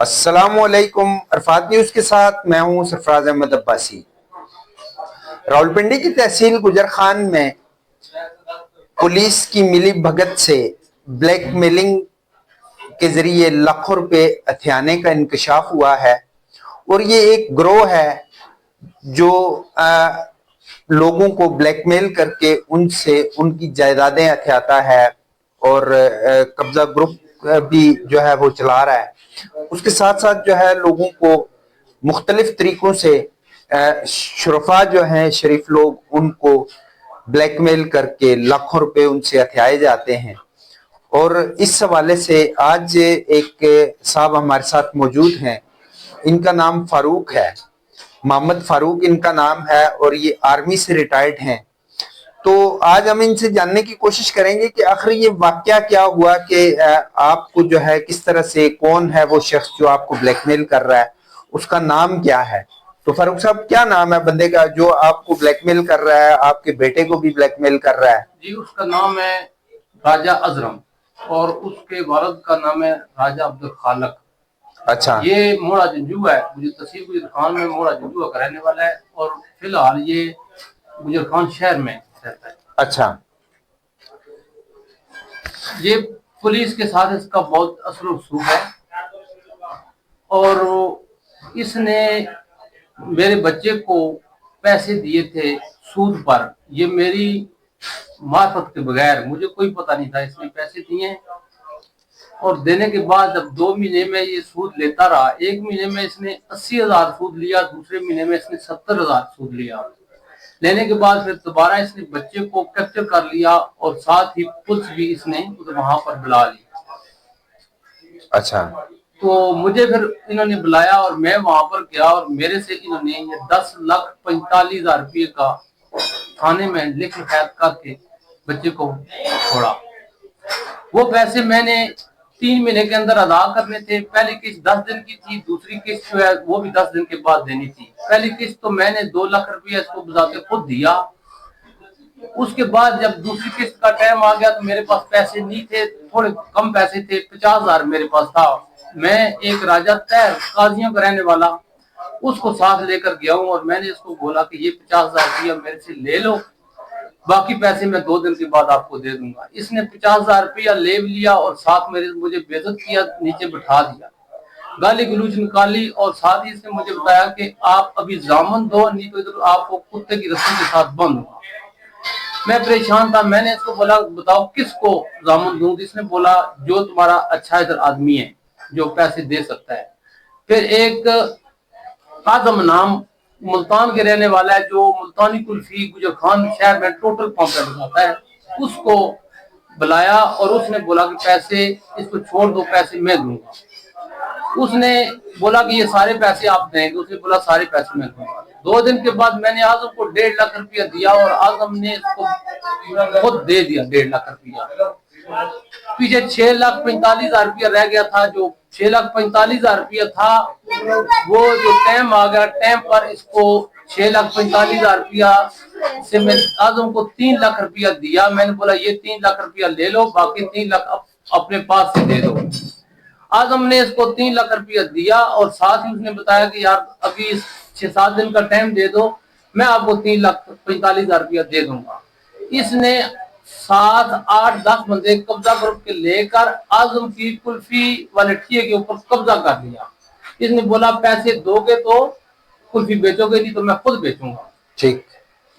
अस्सलाम वालेकुम। अरफात न्यूज के साथ मैं हूं सरफराज अहमद अब्बासी। रावलपिंडी की तहसील गुजर खान में पुलिस की मिली भगत से ब्लैकमेलिंग के जरिए लाखों रुपए हथियाने का इंकशाफ हुआ है और ये एक ग्रोह है जो लोगों को ब्लैकमेल करके उनसे उनकी जायदादें हथियाता है और कब्जा ग्रुप भी जो है वो चला रहा है। उसके साथ साथ जो है लोगों को मुख्तलिफ तरीकों से शुरफा जो हैं शरीफ लोग उनको ब्लैकमेल करके लाखों रुपए उनसे हथियाए जाते हैं। और इस हवाले से आज एक साहब हमारे साथ मौजूद हैं। इनका नाम फारूक है, मोहम्मद फारूक इनका नाम है और ये आर्मी से रिटायर्ड हैं। तो आज हम इनसे जानने की कोशिश करेंगे कि आखिर ये वाकया क्या हुआ कि आपको जो है किस तरह से, कौन है वो शख्स जो आपको ब्लैकमेल कर रहा है, उसका नाम क्या है। तो फारूक साहब, क्या नाम है बंदे का जो आपको ब्लैकमेल कर रहा है, आपके बेटे को भी ब्लैकमेल कर रहा है? जी, उसका नाम है राजा अजरम और उसके वालिद का नाम है राजा अब्दुल खालक। अच्छा। ये मोड़ा जंजू है, मुझे तहसील गुजर खान में मोड़ा जंजू का रहने वाला है और फिलहाल ये गुजर खान शहर में रहता है। अच्छा। ये पुलिस के साथ इसका बहुत असर रसूख है और इसने मेरे बच्चे को पैसे दिए थे सूद पर। ये मेरी मार्फत के बगैर, मुझे कोई पता नहीं था, इसने पैसे दिए और देने के बाद जब 2 महीने में ये सूद लेता रहा, 1 महीने में इसने 80,000 सूद लिया, दूसरे महीने में इसने 70,000 सूद लिया। लेने के बाद फिर दोबारा इसने बच्चे को कैप्चर कर लिया और साथ ही पुलिस भी इसने वहां पर बुला ली। अच्छा। तो मुझे फिर इन्होंने बुलाया और मैं वहां पर गया और मेरे से इन्होंने ये 10,45,000 रुपये का थाने में लिख लिखायत करके बच्चे को छोड़ा। वो पैसे मैंने 3 महीने के अंदर अदा करने थे। पहली किस्त 10 दिन की थी, दूसरी किस्त जो है वो भी 10 दिन के बाद देनी थी। पहली किस्त तो मैंने 2 लाख रुपया इसको बजाते खुद दिया। उसके बाद जब दूसरी किस्त का टाइम आ गया तो मेरे पास पैसे नहीं थे, थोड़े कम पैसे थे, 50,000 मेरे पास था। मैं एक राजा तैर काजियों का रहने वाला, उसको साथ लेकर गया हूँ और मैंने इसको बोला कि ये 50,000 रुपया मेरे से ले लो, बाकी पैसे मैं 2 दिन के बाद आपको दे दूंगा। इसने 50,000 रुपया ले लिया और साथ मुझे बेइज्जत किया, नीचे बिठा दिया, गाली गलूज निकाली और साथ ही इसने मुझे बताया कि आप अभी जामन दो, नहीं तो इधर आपको कुत्ते की रस्सी के साथ बंद होगा। मैं परेशान था। मैंने इसको बोला बताओ किसको जामन दूं? इसने बोला जो तुम्हारा अच्छा इधर आदमी है जो पैसे दे सकता है। फिर एक कादम नाम मुल्तान के रहने वाला है जो मुल्तानी कुल्फी गुजर खान शहर में टोटल पंप लगाता है, उसको बुलाया और उसने बोला कि पैसे इसको छोड़ दो, पैसे मैं दूंगा। उसने बोला कि ये सारे पैसे आप देंगे? उसने बोला सारे पैसे मैं दूंगा। 2 दिन के बाद मैंने आजम को 1.5 लाख रुपया दिया और आजम ने इसको खुद दे दिया 1.5 लाख रुपया। पीछे 6,45,000 रुपया रह गया था। जो 6,45,000 रुपया था वो जो टाइम आ गया, टाइम पर इसको 6,45,000 रुपया से मैं आजम को 3 लाख रुपया दिया। मैंने बोला ये 3 लाख रुपया ले लो, बाकी 3 लाख अपने पास से दे दो। आजम ने इसको 3 लाख रुपया दिया और साथ ही उसने बताया कि यार अभी 6-7 दिन का टाइम दे दो, मैं आपको 3,45,000 रुपया दे दूंगा। इसने 7, 8, 10 बंदे कब्जा ग्रुप के लेकर आजम की कुल्फी वाले ठिये के ऊपर कब्जा कर लिया। इसने बोला पैसे दोगे तो कुल्फी बेचोगे, नहीं तो मैं खुद बेचूंगा। ठीक।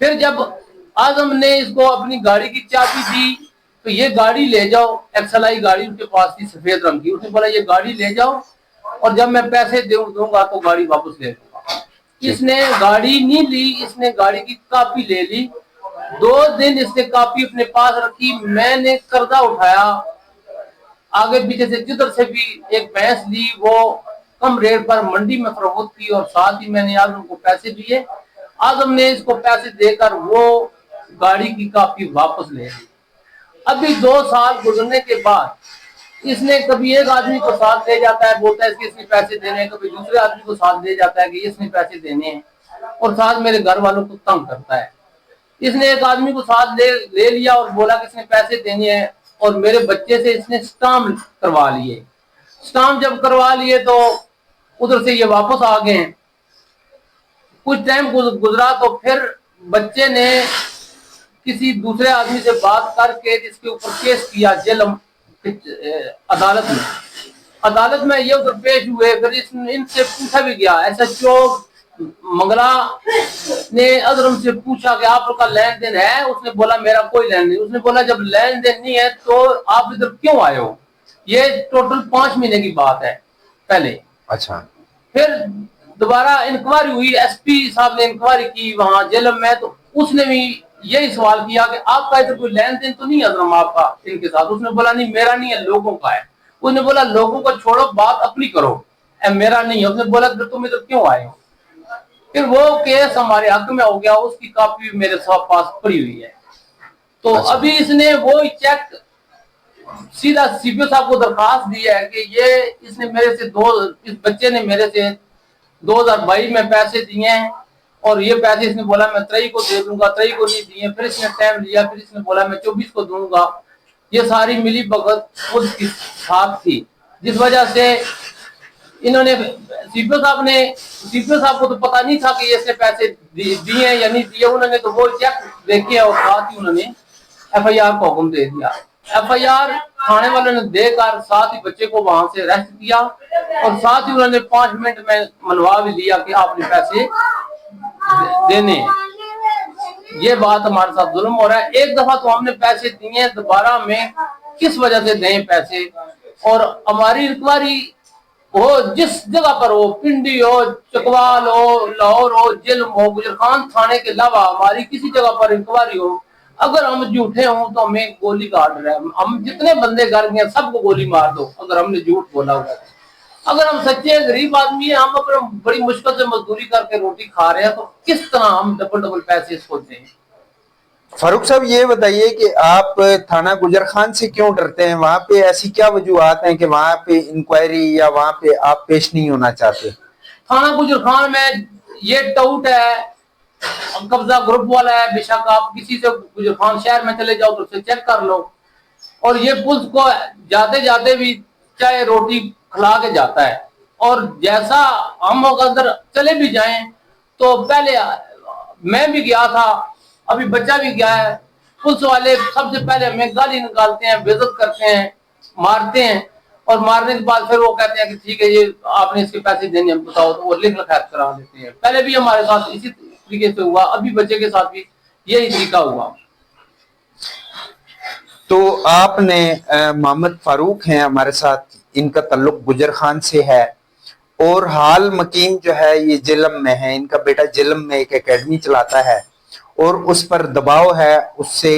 फिर जब आजम ने इसको अपनी गाड़ी की चाबी दी तो ये गाड़ी ले जाओ, एक्सएलआई गाड़ी उसके पास थी सफेद रंग की। उसने बोला ये गाड़ी ले जाओ और जब मैं पैसे दूंगा तो गाड़ी वापस ले लूंगा। इसने गाड़ी नहीं ली, इसने गाड़ी की कॉपी ले ली। 2 दिन इसने कॉपी अपने पास रखी। मैंने कर्जा उठाया, आगे पीछे से जिधर से भी एक भैंस ली वो कम रेट पर मंडी में फरोख्त की और साथ ही मैंने आजम को पैसे दिए। आजम ने इसको पैसे देकर वो गाड़ी की कॉपी वापस ले ली। अभी 2 साल गुजरने के बाद इसने कभी एक आदमी को साथ ले जाता है, बोलता है इसने पैसे देने हैं, कभी दूसरे आदमी को साथ ले जाता है कि इसने पैसे देने हैं और साथ मेरे घर वालों को तंग करता है। इसने एक आदमी को साथ ले लिया और बोला कि इसने पैसे देने हैं और मेरे बच्चे से इसने स्टाम्प करवा लिए। स्टाम्प जब करवा लिए तो ادھر سے یہ واپس آ گئے ہیں. کچھ ٹائم گزرا تو پھر بچے نے کسی دوسرے آدمی سے بات کر کے اس کے اوپر کیس کیا جیلم عدالت میں یہ ادھر پیش ہوئے. پھر ان سے پوچھا بھی گیا, ایسا چوک منگلا نے اظہرم سے پوچھا کہ آپ کا لین دین ہے؟ اس نے بولا میرا کوئی لین دین. اس نے بولا جب لین دین نہیں ہے تو آپ ادھر کیوں آئے ہو؟ یہ ٹوٹل 5 مہینے کی بات ہے پہلے. اچھا. پھر دوبارہ انکوائری ہوئی, ایس پی صاحب نے انکوائری کی وہاں جیلم میں, تو اس نے بھی یہی سوال کیا کہ آپ کا ادھر کوئی لین دین تو نہیں اظہرم آپ کا ان کے ساتھ؟ اس نے بولا نہیں میرا نہیں ہے, لوگوں کا ہے. اس نے بولا لوگوں کو چھوڑو, بات اپنی کرو, میرا نہیں ہے. اس نے بولا پھر تم ادھر کیوں آئے ہو؟ پھر وہ کیس ہمارے حق میں ہو گیا, اس کی کاپی میرے پاس پڑی ہوئی ہے. تو ابھی اس نے وہ چیک سیدھا سی پی او صاحب کو درخواست دی ہے کہ یہ اس نے میرے سے اس بچے نے میرے سے 2022 میں پیسے دیے ہیں, اور یہ پیسے اس نے بولا میں 23 کو دے دوں گا, 23 کو نہیں دیے. پھر اس نے ٹائم لیا, پھر اس نے بولا میں 24 کو دوں گا. یہ ساری ملی بھگت خود کے ساتھ تھی, جس وجہ سے انہوں نے سی پی او صاحب کو تو پتا نہیں تھا کہ اس نے پیسے دیے یا نہیں دیے. انہوں نے تو وہ چیک دیکھے اور ساتھ ہی انہوں نے ایف آئی آر کو حکم دے دیا. ایف آئی آر تھانے والوں نے دے کر ساتھ ہی بچے کو وہاں سے ریسٹ کیا, اور ساتھ ہی انہوں نے 5 منٹ میں منوا بھی دیا کہ آپ نے پیسے دینے. یہ بات ہمارے ساتھ ظلم ہو رہا ہے. ایک دفعہ تو ہم نے پیسے دیے, دوبارہ میں کس وجہ سے دیں پیسے؟ اور ہماری انکوائری ہو جس جگہ پر ہو, پنڈی ہو, چکوال ہو, لاہور ہو, جلم ہو, گجرخان تھانے کے علاوہ ہماری کسی جگہ پر انکوائری ہو, اگر ہم جھوٹے ہوں تو ہمیں گولی کا آرڈر ہے. ہم جتنے بندے گھر گئے سب کو گولی مار دو اگر ہم نے جھوٹ بولا ہوا ہے. اگر ہم سچے غریب آدمی ہیں, ہم اگر بڑی مشکل سے مزدوری کر کے روٹی کھا رہے ہیں, تو کس طرح ہم ڈبل پیسے اس کو دیں؟ فاروق صاحب یہ بتائیے کہ آپ تھانہ گجر خان سے کیوں ڈرتے ہیں؟ وہاں پہ ایسی کیا وجوہات ہیں کہ وہاں پہ انکوائری یا وہاں پہ آپ پیش نہیں ہونا چاہتے؟ تھانہ گجر خان میں یہ ٹاؤٹ ہے, قبضہ گروپ والا ہے. بے شک آپ کسی سے گجر خان شہر میں چلے جاؤ تو اسے چیک کر لو. اور یہ پولیس کو جاتے جاتے بھی چاہے روٹی کھلا کے جاتا ہے. اور جیسا ہم اگر چلے بھی جائیں تو پہلے میں بھی گیا تھا, ابھی بچہ بھی گیا ہے, پولیس والے سب سے پہلے ہمیں گالی نکالتے ہیں, بے عزت کرتے ہیں, مارتے ہیں, اور مارنے کے بعد پھر وہ کہتے ہیں کہ ٹھیک ہے یہ آپ نے اس کے پیسے دینے ہم بتاؤ, تو وہ لکھ لکھا کرا دیتے ہیں. پہلے بھی ہمارے ساتھ اسی طریقے سے ہوا, ابھی بچے کے ساتھ بھی یہی طریقہ ہوا. تو آپ نے محمد فاروق ہیں ہمارے ساتھ, ان کا تعلق گجر خان سے ہے, اور حال مقیم جو ہے یہ جلم میں ہے. ان کا بیٹا جلم میں ایک اکیڈمی چلاتا ہے, اور اس پر دباؤ ہے, اس سے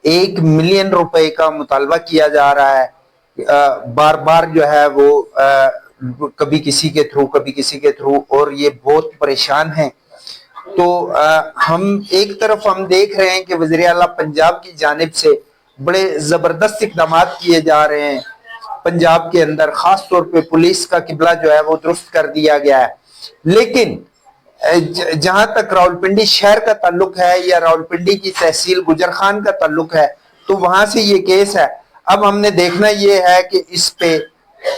1 ملین روپے کا مطالبہ کیا جا رہا ہے. بار بار جو ہے وہ کبھی کسی کے تھرو کبھی کسی کے تھرو, اور یہ بہت پریشان ہیں. تو ہم ایک طرف ہم دیکھ رہے ہیں کہ وزیر اعلیٰ پنجاب کی جانب سے بڑے زبردست اقدامات کیے جا رہے ہیں پنجاب کے اندر, خاص طور پہ پولیس کا قبلہ جو ہے وہ درست کر دیا گیا ہے. لیکن جہاں تک راولپنڈی شہر کا تعلق ہے یا راولپنڈی کی تحصیل گجر خان کا تعلق ہے, تو وہاں سے یہ کیس ہے. اب ہم نے دیکھنا یہ ہے کہ اس پہ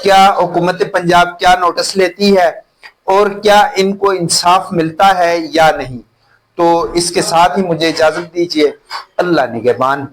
کیا حکومت پنجاب کیا نوٹس لیتی ہے, اور کیا ان کو انصاف ملتا ہے یا نہیں. تو اس کے ساتھ ہی مجھے اجازت دیجیے. اللہ نگہبان.